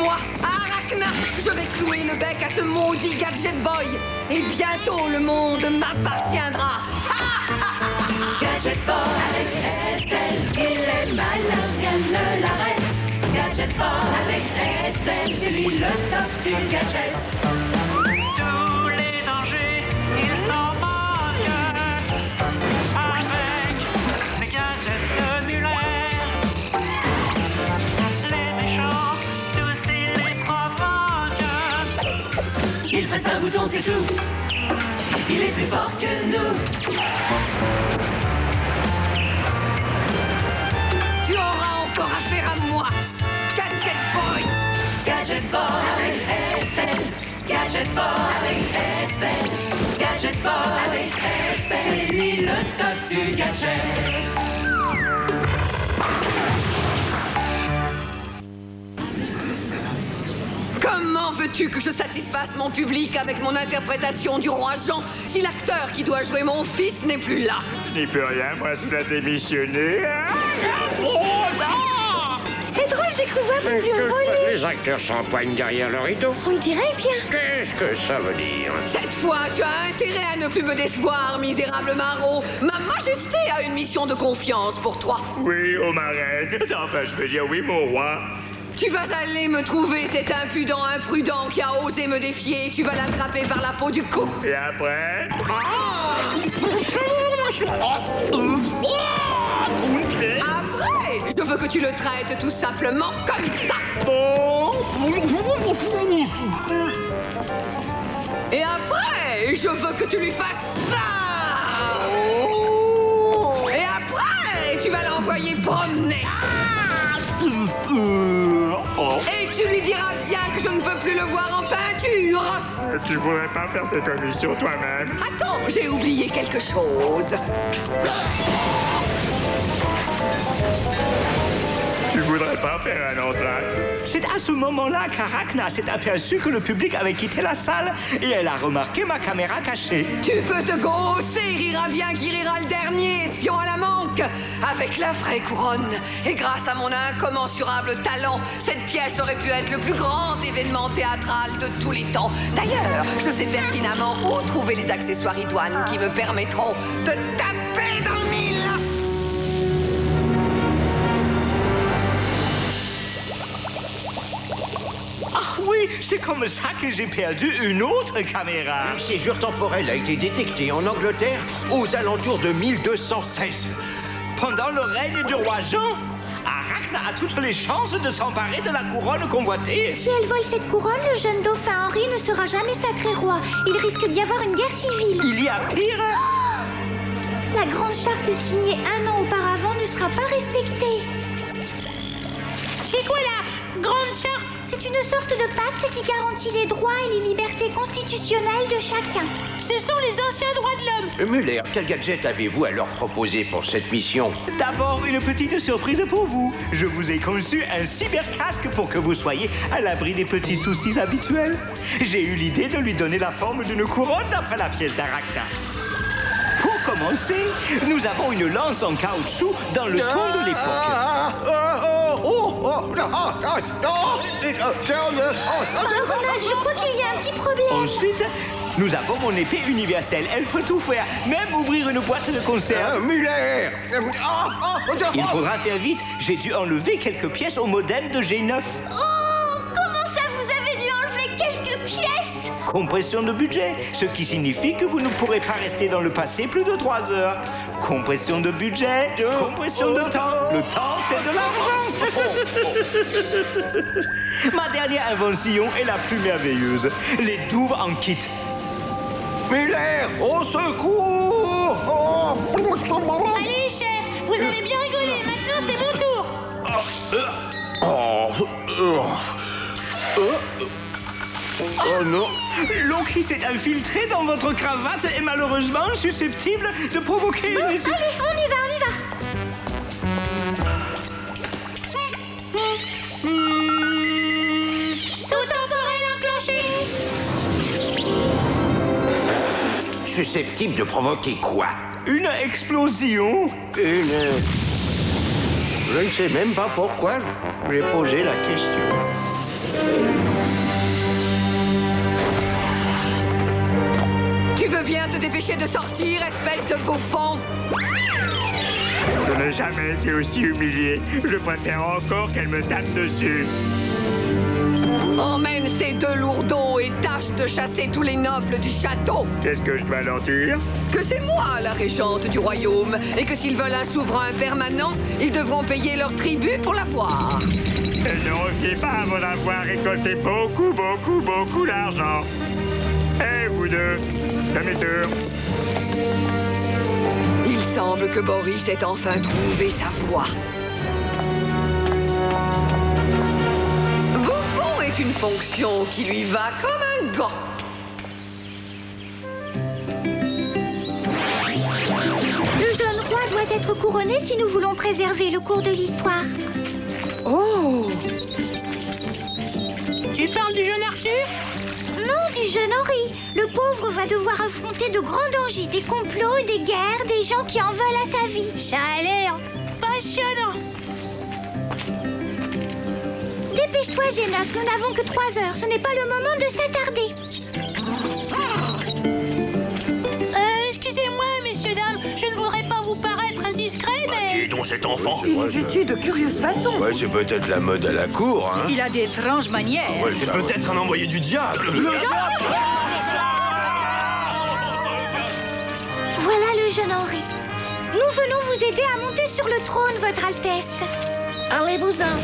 moi, Arachna. Je vais clouer le bec à ce maudit Gadget Boy. Et bientôt, le monde m'appartiendra. Gadget Boy avec Estelle, il est malin, rien ne l'arrête. Gadget Boy avec Estelle, c'est lui le top du gadget. Tous les dangers, ils s'en moquent. Avec les gadgets de Muller. Les méchants, tous ils les provoquent. Il passe un bouton, c'est tout. Il est plus fort que nous. Tu auras encore affaire à moi, Gadget Boy. Gadget Boy avec Estelle. Gadget Boy avec Estelle. Gadget Boy avec Estelle. C'est lui le top du gadget. Comment veux-tu que je satisfasse mon public avec mon interprétation du roi Jean si l'acteur qui doit jouer mon fils n'est plus là? Je n'y peux rien, moi, c'est a démissionné. Oh non! C'est drôle, j'ai cru voir des lions voler. Les acteurs s'empoignent derrière le rideau. On le dirait bien. Qu'est-ce que ça veut dire? Cette fois, tu as intérêt à ne plus me décevoir, misérable maraud. Ma majesté a une mission de confiance pour toi. Oui, ô marraine. Enfin, je peux dire oui, mon roi. Tu vas aller me trouver cet impudent imprudent qui a osé me défier. Tu vas l'attraper par la peau du cou. Et après? Après, je veux que tu le traites tout simplement comme ça. Et après, je veux que tu lui fasses ça. Et après, tu vas l'envoyer promener. Et tu lui diras bien que je ne veux plus le voir en peinture. Tu voudrais pas faire tes commissions toi-même? Attends, j'ai oublié quelque chose. Tu voudrais pas faire un entracte? C'est à ce moment-là qu'Arachna s'est aperçue que le public avait quitté la salle et elle a remarqué ma caméra cachée. Tu peux te gausser, rira bien qui rira le dernier, espion à la manque. Avec la vraie couronne et grâce à mon incommensurable talent, cette pièce aurait pu être le plus grand événement théâtral de tous les temps. D'ailleurs, je sais pertinemment où trouver les accessoires idoines qui me permettront de taper dans le mille. Ah oui, c'est comme ça que j'ai perdu une autre caméra. Une césure temporelle a été détectée en Angleterre aux alentours de 1216. Pendant le règne du roi Jean, Arachna a toutes les chances de s'emparer de la couronne convoitée. Si elle vole cette couronne, le jeune dauphin Henri ne sera jamais sacré roi. Il risque d'y avoir une guerre civile. Il y a pire. La grande charte signée un an auparavant ne sera pas respectée. C'est quoi la grande charte? C'est une sorte de pacte qui garantit les droits et les libertés constitutionnelles de chacun. Ce sont les anciens droits de l'homme. Muller, quel gadget avez-vous à leur proposer pour cette mission? D'abord, une petite surprise pour vous. Je vous ai conçu un cybercasque pour que vous soyez à l'abri des petits soucis habituels. J'ai eu l'idée de lui donner la forme d'une couronne d'après la pièce d'Arachna. Pour commencer, nous avons une lance en caoutchouc dans le ton de l'époque. Ronald, je crois qu'il y a un petit problème. Ensuite, nous avons mon épée universelle. Elle peut tout faire, même ouvrir une boîte de conserve. Muller! Il faudra faire vite. J'ai dû enlever quelques pièces au modem de G9. Oh, comment ça, vous avez dû enlever quelques pièces? Compression de budget, ce qui signifie que vous ne pourrez pas rester dans le passé plus de 3 heures. Compression de budget, compression de temps. Le temps, c'est de l'argent. Ma dernière invention est la plus merveilleuse. Les douves en kit. Muller, au secours! Allez, chef, vous avez bien rigolé. Maintenant, c'est mon tour. Oh non! L'eau qui s'est infiltrée dans votre cravate est malheureusement susceptible de provoquer une... Allez, on y va, on y va. Saut temporel enclenché. Susceptible de provoquer quoi? Une explosion. Je ne sais même pas pourquoi j'ai posé la question. Tu veux bien te dépêcher de sortir, espèce de bouffon? Je n'ai jamais été aussi humilié. Je préfère encore qu'elle me tape dessus. Emmène ces deux lourdeaux et tâche de chasser tous les nobles du château. Qu'est-ce que je dois leur dire? Que c'est moi la régente du royaume et que s'ils veulent un souverain permanent, ils devront payer leur tribut pour l'avoir. Et ne reviez pas avant d'avoir récolté beaucoup d'argent. Eh, vous deux, demi-tour. Il semble que Boris ait enfin trouvé sa voie. Bouffon est une fonction qui lui va comme un gant. Le jeune roi doit être couronné si nous voulons préserver le cours de l'histoire. Oh! Tu parles du jeune Arthur? Non, du jeune Henri. Le pauvre va devoir affronter de grands dangers, des complots, des guerres, des gens qui en veulent à sa vie. Ça a l'air passionnant. Dépêche-toi, G9, nous n'avons que 3 heures. Ce n'est pas le moment de s'attarder. Excusez-moi, messieurs, dames, je ne voudrais pas vous paraître indiscret, mais... Qui est donc cet enfant? Il est vêtu de curieuse façon. Ouais, c'est peut-être la mode à la cour, hein? Il a d'étranges manières. Ouais, C'est ça, peut-être un envoyé du diable. Voilà le jeune Henri. Nous venons vous aider à monter sur le trône, Votre Altesse. Allez-vous-en.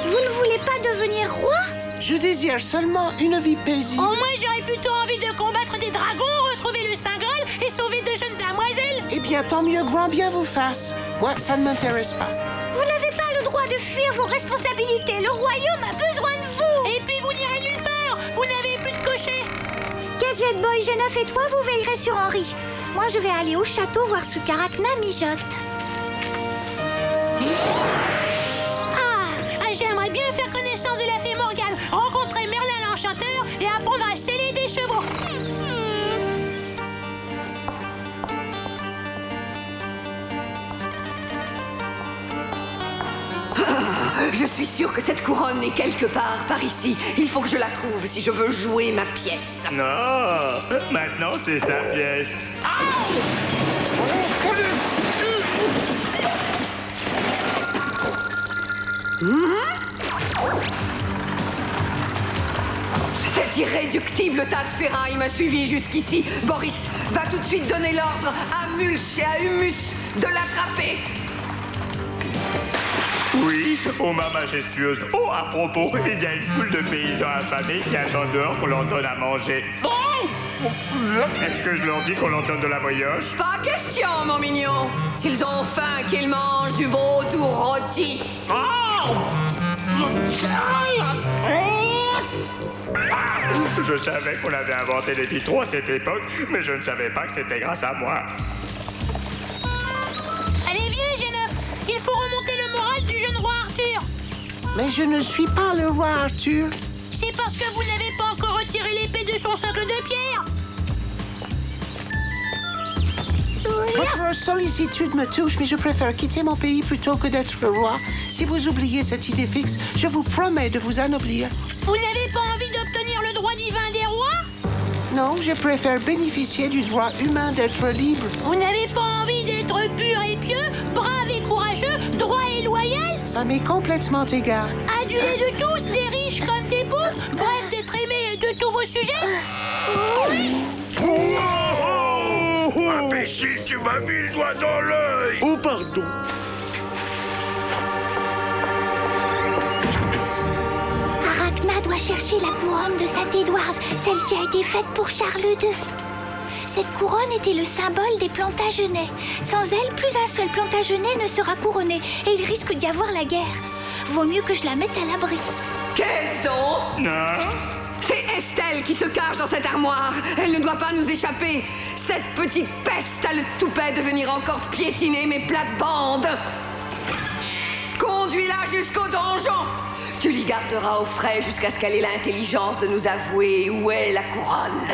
Vous ne voulez pas devenir roi? Je désire seulement une vie paisible. Au moins, j'aurais plutôt envie de combattre des dragons, retrouver le Saint Graal et sauver de jeunes damoiselles. Eh bien, tant mieux, grand bien vous fasse. Moi, ça ne m'intéresse pas. Vous n'avez pas le droit de fuir vos responsabilités. Le royaume a besoin de vous. Et puis, vous n'irez nulle part. Vous n'avez plus de cocher. Gadget Boy, G9 et toi, vous veillerez sur Henri. Moi, je vais aller au château voir ce qu'Arachna mijote. J'aimerais bien faire connaissance de la fée Morgane, rencontrer Merlin l'Enchanteur et apprendre à sceller des chevaux. Je suis sûre que cette couronne est quelque part par ici. Il faut que je la trouve si je veux jouer ma pièce. Non, maintenant c'est sa pièce. Cet irréductible tas de ferraille m'a suivi jusqu'ici. Boris, va tout de suite donner l'ordre à Mulch et à Humus de l'attraper. Oui, ô ma majestueuse. Oh, à propos, il y a une foule de paysans affamés qui attendent dehors qu'on leur donne à manger. Est-ce que je leur dis qu'on leur donne de la brioche? Pas question, mon mignon. S'ils ont faim, qu'ils mangent du vautour rôti. Je savais qu'on avait inventé les vitraux à cette époque, mais je ne savais pas que c'était grâce à moi. Allez, viens, G9. Il faut remonter le moral du jeune roi Arthur. Mais je ne suis pas le roi Arthur. C'est parce que vous n'avez pas encore retiré l'épée de son socle de pierre. Votre sollicitude me touche, mais je préfère quitter mon pays plutôt que d'être le roi. Si vous oubliez cette idée fixe, je vous promets de vous anoblir. Vous n'avez pas envie d'obtenir le droit divin des rois? Non, je préfère bénéficier du droit humain d'être libre. Vous n'avez pas envie d'être pur et pieux, brave et courageux, droit et loyal? Ça m'est complètement égal. Adulé de tous, des riches comme des pauvres, bref, d'être aimé de tous vos sujets? Imbécile, tu m'as mis le doigt dans l'œil! Oh, pardon. Arachna doit chercher la couronne de Saint-Édouard, celle qui a été faite pour Charles II. Cette couronne était le symbole des Plantagenets. Sans elle, plus un seul Plantagenet ne sera couronné et il risque d'y avoir la guerre. Vaut mieux que je la mette à l'abri. Qu'est-ce donc? Non? C'est Estelle qui se cache dans cette armoire. Elle ne doit pas nous échapper. Cette petite peste a le toupet de venir encore piétiner mes plates-bandes. Conduis-la jusqu'au donjon. Tu l'y garderas au frais jusqu'à ce qu'elle ait l'intelligence de nous avouer où est la couronne.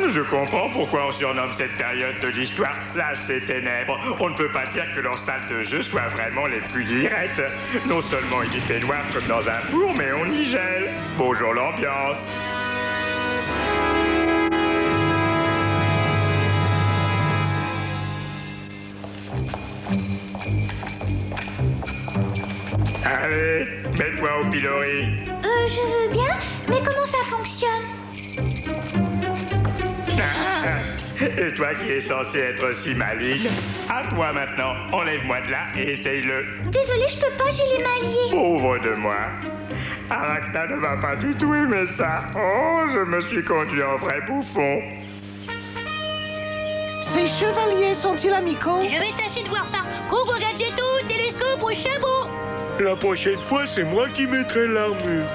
Je comprends pourquoi on surnomme cette période de l'histoire l'âge des ténèbres. On ne peut pas dire que leurs salles de jeu soient vraiment les plus directes. Non seulement il y fait noir comme dans un four, mais on y gèle. Bonjour l'ambiance. Allez, mets-toi au pilori. Je veux bien, mais comment ça fonctionne? Et toi qui es censé être si maligne, à toi maintenant, enlève-moi de là et essaye-le. Désolée, je peux pas, j'ai les mains liées. Pauvre de moi. Arachna ne va pas du tout aimer ça. Oh, je me suis conduit en vrai bouffon. Ces chevaliers sont-ils amicaux? Je vais tâcher de voir ça. Coucou Gadgetou, télescope ou chapeau. La prochaine fois, c'est moi qui mettrai l'armure.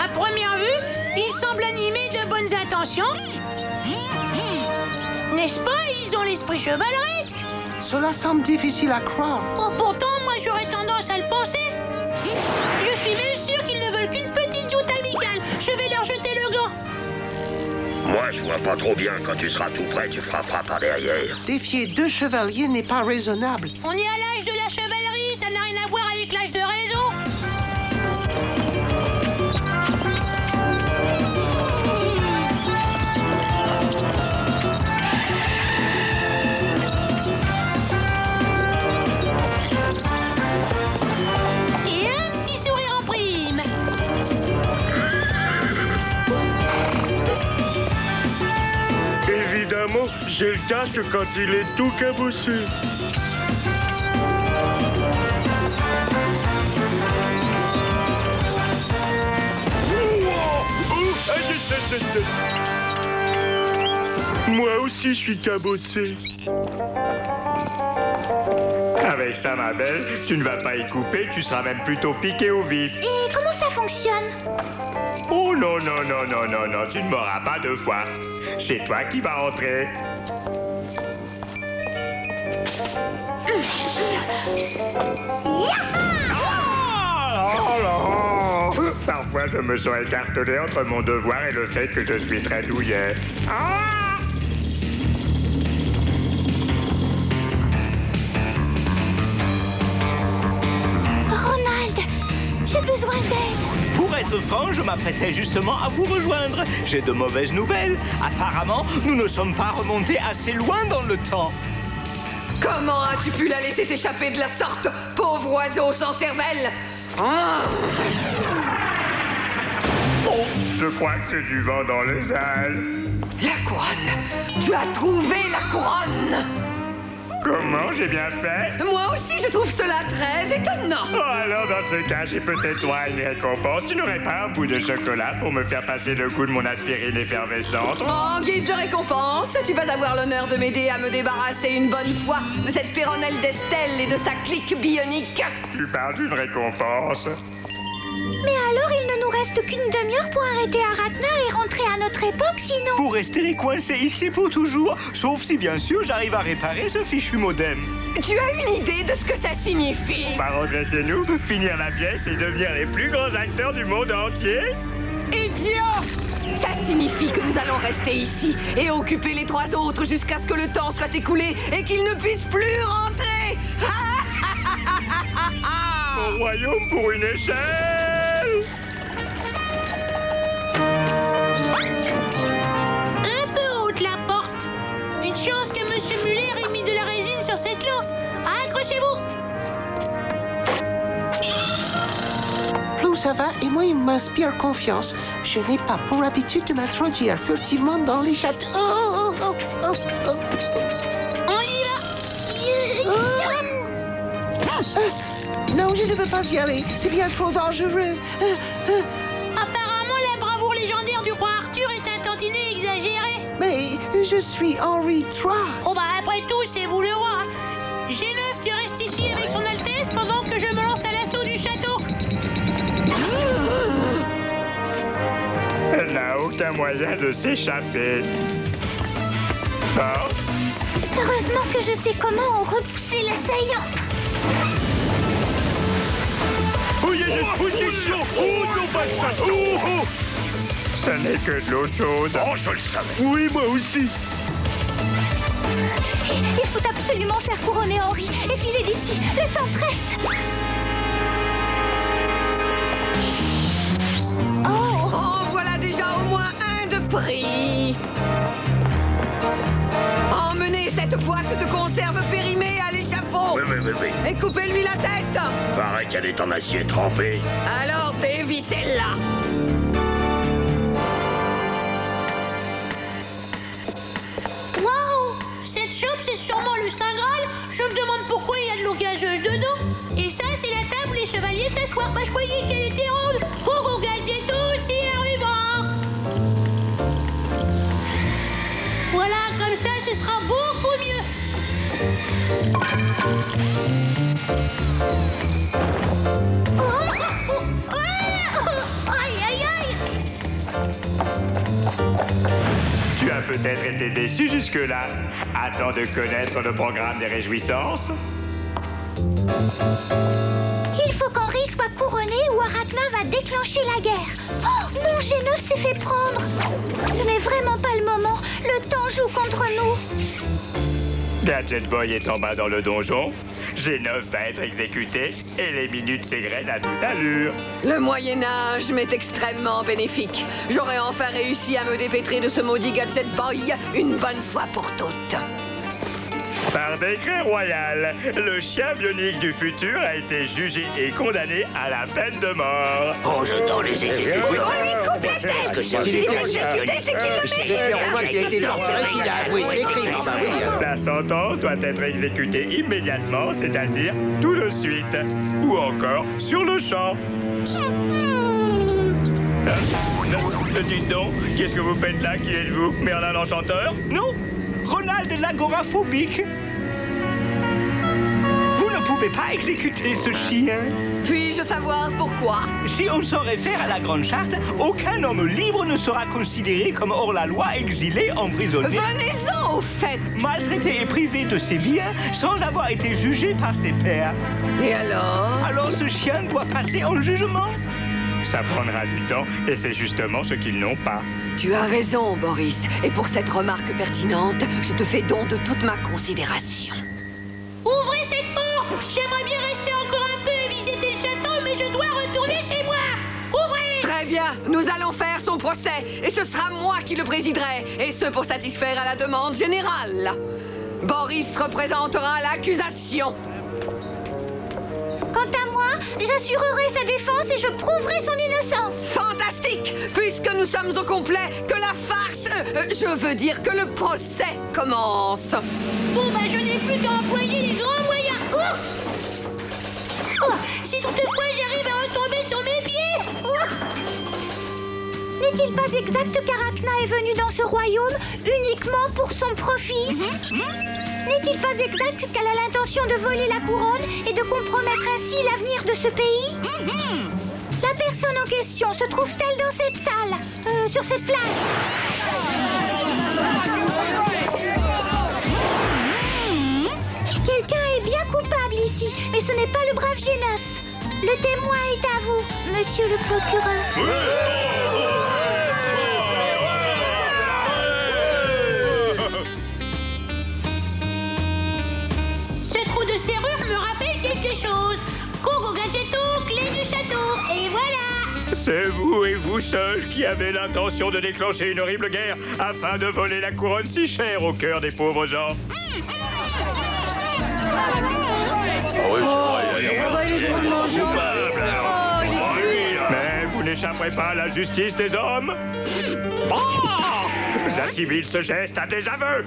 À première vue, ils semblent animés de bonnes intentions. N'est-ce pas? Ils ont l'esprit chevaleresque. Cela semble difficile à croire. Oh, pourtant, moi, j'aurais tendance à le penser. Je suis même sûr qu'ils ne veulent qu'une petite joute amicale. Je vais leur jeter le gant. Moi, je vois pas trop bien. Quand tu seras tout près, tu frapperas par derrière. Défier 2 chevaliers n'est pas raisonnable. On est à l'âge de la chevalerie, ça n'a rien à voir avec l'âge de raison. Et un petit sourire en prime. Évidemment, j'ai le casque quand il est tout cabossé. Moi aussi, je suis cabossé. Avec ça, ma belle, tu ne vas pas y couper, tu seras même plutôt piqué au vif. Et comment ça fonctionne? Oh non, non, non, non, non, non, tu ne m'auras pas 2 fois. C'est toi qui vas entrer. Parfois, je me sens écartelé entre mon devoir et le fait que je suis très douillet. Ronald, j'ai besoin d'aide. Pour être franc, je m'apprêtais justement à vous rejoindre. J'ai de mauvaises nouvelles. Apparemment, nous ne sommes pas remontés assez loin dans le temps. Comment as-tu pu la laisser s'échapper de la sorte, pauvre oiseau sans cervelle? Oh, je crois que j'ai du vent dans les ailes. La couronne! Tu as trouvé la couronne! Comment j'ai bien fait? Moi aussi, je trouve cela très étonnant. Oh, alors dans ce cas, j'ai peut-être droit à une récompense. Tu n'aurais pas un bout de chocolat pour me faire passer le goût de mon aspirine effervescente? En guise de récompense, tu vas avoir l'honneur de m'aider à me débarrasser une bonne fois de cette péronnelle d'Estelle et de sa clique bionique. Tu parles d'une récompense? Mais alors, il ne nous reste qu'une demi-heure pour arrêter Arachna et rentrer à notre époque, sinon... Vous resterez coincés ici pour toujours, sauf si bien sûr j'arrive à réparer ce fichu modem. Tu as une idée de ce que ça signifie? On va rentrer chez nous, finir la pièce et devenir les plus grands acteurs du monde entier? Idiot! Ça signifie que nous allons rester ici et occuper les 3 autres jusqu'à ce que le temps soit écoulé et qu'ils ne puissent plus rentrer. Mon royaume pour une échelle! Un peu haute la porte. Une chance que Monsieur Muller ait mis de la résine sur cette lance. Accrochez-vous. Plus ça va et moins il m'inspire confiance. Je n'ai pas pour habitude de m'introduire furtivement dans les châteaux. On y va. Non, je ne veux pas y aller. C'est bien trop dangereux. Apparemment, la bravoure légendaire du roi Arthur est un tantinet exagérée. Mais je suis Henri III. Oh bah après tout, c'est vous le roi. G9 qui reste ici avec son Altesse pendant que je me lance à l'assaut du château. Elle n'a aucun moyen de s'échapper. Oh. Heureusement que je sais comment repousser l'assaillant. Oh, il y a des positions. Oh, non, pas ça. Oh, oh. Ce n'est que de l'eau chaude. Oh, je le savais. Oui, moi aussi. Il faut absolument faire couronner Henri et filer d'ici. Le temps presse. Oh, voilà déjà au moins un de pris. Emmenez cette boîte de conserve périmée à l'échafaud. Oui. Et coupez-lui la tête. Paraît qu'elle est en acier trempé. Alors dévissez-la. Waouh! Cette chope, c'est sûrement le Saint Graal. Je me demande pourquoi il y a de l'eau gazeuse dedans. Et ça, c'est la table où les chevaliers s'asseoir. Bah, je croyais qu'elle était ronde. Coco Gadgetto, c'est un ruban. Voilà, comme ça, ce sera beaucoup mieux. Aïe, aïe, aïe! Tu as peut-être été déçu jusque-là. Attends de connaître le programme des réjouissances. Il faut qu'Henri soit couronné ou Arachna va déclencher la guerre. Oh, mon G9 s'est fait prendre. Ce n'est vraiment pas le moment. Le temps joue contre nous. Gadget Boy est en bas dans le donjon. G9 va être exécuté et les minutes s'égrènent à toute allure. Le Moyen-Âge m'est extrêmement bénéfique. J'aurais enfin réussi à me dépêtrer de ce maudit Gadget Boy une bonne fois pour toutes. Par décret royal, le chien bionique du futur a été jugé et condamné à la peine de mort. Oh, j'adore les exécutions. On lui coupe la tête. Qu'est-ce que c'est? S'il était exécuté, c'est qu'il le C'est j'espère au moins qu'il a été torturé, qu'il a avoué ses crimes. Enfin, oui. La sentence doit être exécutée immédiatement, c'est-à-dire tout de suite, ou encore sur le champ. Dites donc, qu'est-ce que vous faites là? Qui êtes-vous? Merlin l'Enchanteur? Non, Ronald l'agoraphobique. Vous ne pouvez pas exécuter ce chien. Puis-je savoir pourquoi? Si on s'en réfère à la Grande Charte, aucun homme libre ne sera considéré comme hors la loi, exilé, emprisonné, Venez-en au fait. maltraité et privé de ses biens sans avoir été jugé par ses pairs. Et alors? Alors ce chien doit passer en jugement. Ça prendra du temps et c'est justement ce qu'ils n'ont pas. Tu as raison, Boris. Et pour cette remarque pertinente, je te fais don de toute ma considération. Ouvrez cette porte! J'aimerais bien rester encore un peu et visiter le château, mais je dois retourner chez moi! Ouvrez! Très bien, nous allons faire son procès. Et ce sera moi qui le présiderai. Et ce pour satisfaire à la demande générale. Boris représentera l'accusation. Quant à moi, j'assurerai sa défense et je prouverai son innocence. Fantastique! Puisque nous sommes au complet, que la farce, je veux dire que le procès commence. Bon, bah, je n'ai plus qu'à employer les grands moyens. Ouf! Oh, si toutefois j'arrive à retomber sur mes pieds! Ouf! N'est-il pas exact qu'Arachna est venu dans ce royaume uniquement pour son profit? N'est-il pas exact qu'elle a l'intention de voler la couronne et de compromettre ainsi l'avenir de ce pays? La personne en question se trouve-t-elle dans cette salle? Sur cette place? Quelqu'un est bien coupable ici, mais ce n'est pas le brave G9. Le témoin est à vous, monsieur le procureur. Ce trou de serrure me rappelle quelque chose. Coco Gadgetto, clé du château, et voilà! C'est vous et vous seuls qui avez l'intention de déclencher une horrible guerre afin de voler la couronne si chère au cœur des pauvres gens. Mais vous n'échapperez pas à la justice des hommes. J'assimile ce geste à des aveux.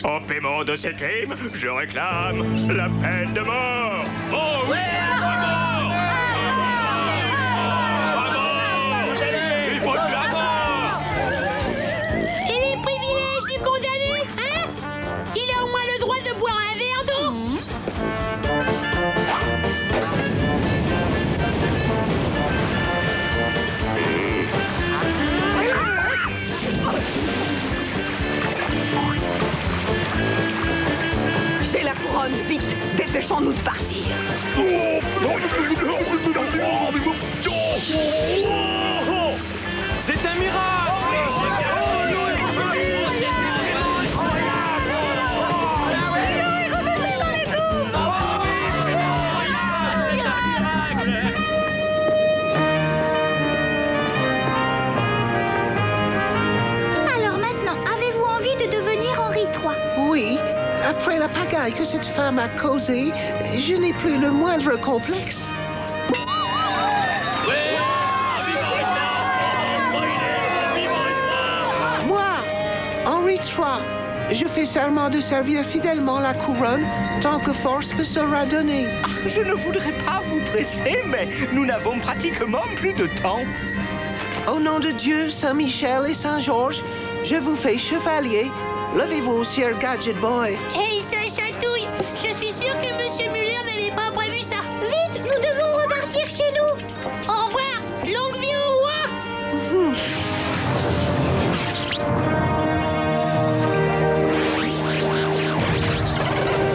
En paiement de ces crimes, je réclame la peine de mort. Oh oui! Il faut de la mort! Et les privilèges du condamné, hein? Il a au moins le droit de boire un verre d'eau? J'ai la couronne, vite, dépêchons-nous de partir. détails que cette femme a causés, je n'ai plus le moindre complexe. Moi, Henri III, je fais serment de servir fidèlement la couronne tant que force me sera donnée. Ah, je ne voudrais pas vous presser, mais nous n'avons pratiquement plus de temps. Au nom de Dieu, Saint-Michel et Saint-Georges, je vous fais chevalier. Levez-vous, Sir Gadget Boy. Hey, ça chatouille! Je suis sûr que Monsieur Muller n'avait pas prévu ça. Vite, nous devons repartir chez nous. Au revoir, longue vie au roi!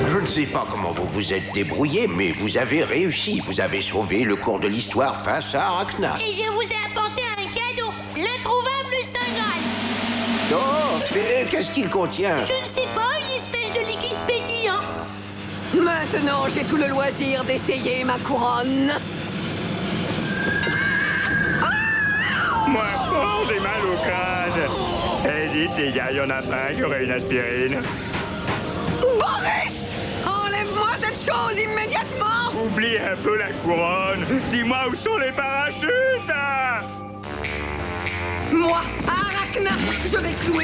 Je ne sais pas comment vous vous êtes débrouillé, mais vous avez réussi. Vous avez sauvé le cours de l'histoire face à Arachna. Et je vous ai apporté un cadeau, l'introuvable Saint Graal. Oh, mais qu'est-ce qu'il contient? Je ne sais pas, une espèce de liquide pétillant. Maintenant, j'ai tout le loisir d'essayer ma couronne. Moi, oh, j'ai mal au crâne. Eh, dites, les gars, il y en a pas qui aurait une aspirine. Boris! Enlève-moi cette chose immédiatement! Oublie un peu la couronne. Dis-moi où sont les parachutes. Moi, Arachna, je vais clouer